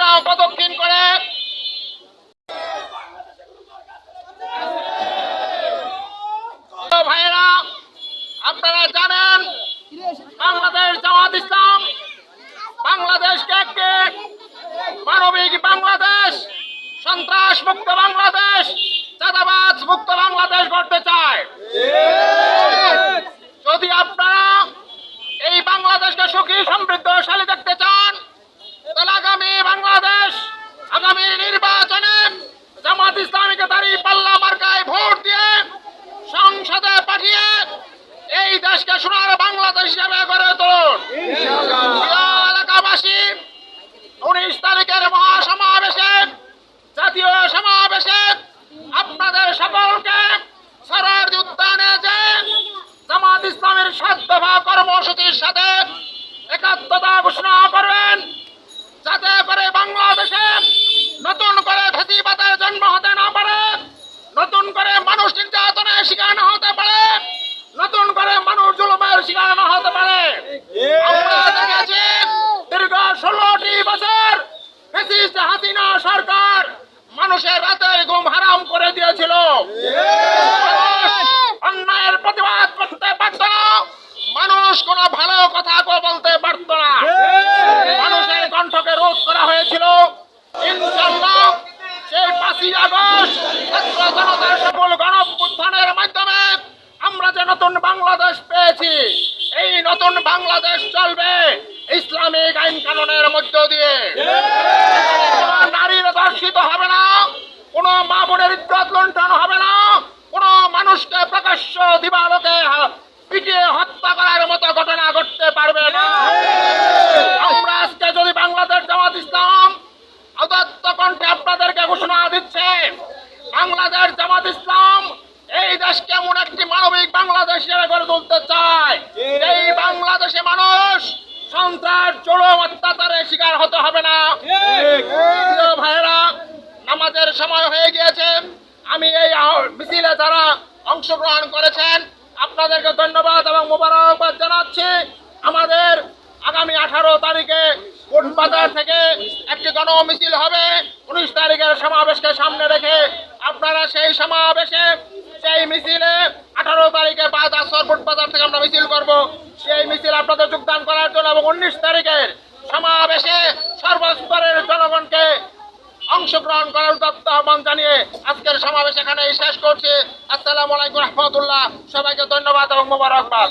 পুলিশরাও প্রদক্ষিণ করে ভাইয়েরা, আপনারা জানেন বাংলাদেশ জামাত ইসলাম বাংলাদেশকে একটি মানবিক বাংলাদেশ, সন্ত্রাস মুক্ত বাংলাদেশ, চাঁদাবাজ মুক্ত বাংলাদেশ গড়তে চায়। যদি আপনারা এই বাংলাদেশকে সুখী সমৃদ্ধশালী দেখতে চান, তাহলে আগামী বাংলাদেশ, আগামী নির্বাচনে জামাত ইসলামীকে দাঁড়িপাল্লা মার্কায় ভোট দিয়ে সংসদে পাঠিয়ে এই দেশকে সোনার বাংলাদেশ হিসেবে গড়ে তুলুন। এলাকাবাসী 19 তারিখের মহাসমাবেশে, জাতীয় সমাবেশে আপনাদের সকলকে সরারদি উদ্যানে যে জামাত ইসলামের 7 দফা কর্মসূচির সাথে একাত্মতা ঘোষণা করবেন, যাতে করে বাংলাদেশে নতুন করে ফ্যাসিবাদের জন্ম হতে না পারে, নতুন করে মানুষ নির্যাতনের শিকার না হতে পারে, নতুন করে মানুষ জুলুমের শিকার না হতে পারে। আমরা দেখেছি দীর্ঘ 16টি বছর ফ্যাসিস্ট হাসিনা সরকার মানুষের রাতের ঘুম হারাম করে দিয়েছিল। অন্যায়ের প্রতিবাদ করতে পারত না, মানুষ কোনো ভালো কথা বলতে পারত না, মানুষের কণ্ঠকে রোধ করা হয়েছিল। ইনশাআল্লাহ সেই 5ই আগস্ট ছাত্র জনতার সফল গণঅভ্যুত্থানের মাধ্যমে আমরা যে নতুন বাংলাদেশ পেয়েছি, এই নতুন বাংলাদেশ চলবে ইসলামিক আইন কানুনের মধ্য দিয়ে। কোনো নারীর ধর্ষিত হবে না, কোনো মা বোনের ইজ্জত লুণ্ঠন হবে না, কোনো মানুষকে প্রকাশ্য দিবালোকে পিটিয়ে হত্যা করার মতো ঘটনা ঘটতে পারবে না। আমরা আজকে যদি বাংলাদেশ জামাত ইসলাম উদাত্ত কণ্ঠে আপনাদেরকে ঘোষণা দিচ্ছে, বাংলাদেশ জামাত ইসলাম এই দেশকে এমন একটি মানবিক বাংলাদেশ হিসেবে গড়ে তুলতে চায়, এই বাংলাদেশে মানুষ সন্ত্রাস, জুলুম, অত্যাচারের শিকার হতে হবে না। ভাইয়েরা, নামাজের সময় হয়ে গিয়েছে। আমি এই মিছিলে যারা অংশগ্রহণ করেছেন আপনাদেরকে ধন্যবাদ এবং মোবারকবাদ জানাচ্ছি। আমাদের আগামী 18 তারিখে কোটবাজার থেকে একটি গণমিছিল হবে। 19 তারিখের সমাবেশকে সামনে রেখে আপনারা সেই সমাবেশে, সেই মিছিলে 18 তারিখে বাদ আসর কোটবাজার থেকে আমরা মিছিল করব। সেই মিছিল আপনাদের যোগদান করার জন্য এবং 19 তারিখের সমাবেশে সর্বস্তরের জনগণকে অংশগ্রহণ করার উদাত্ত আহ্বান জানিয়ে আজকের সমাবেশ এখানে শেষ করছি। আসসালামু আলাইকুম রহমতুল্লাহ। সবাইকে ধন্যবাদ এবং মোবারকবাদ।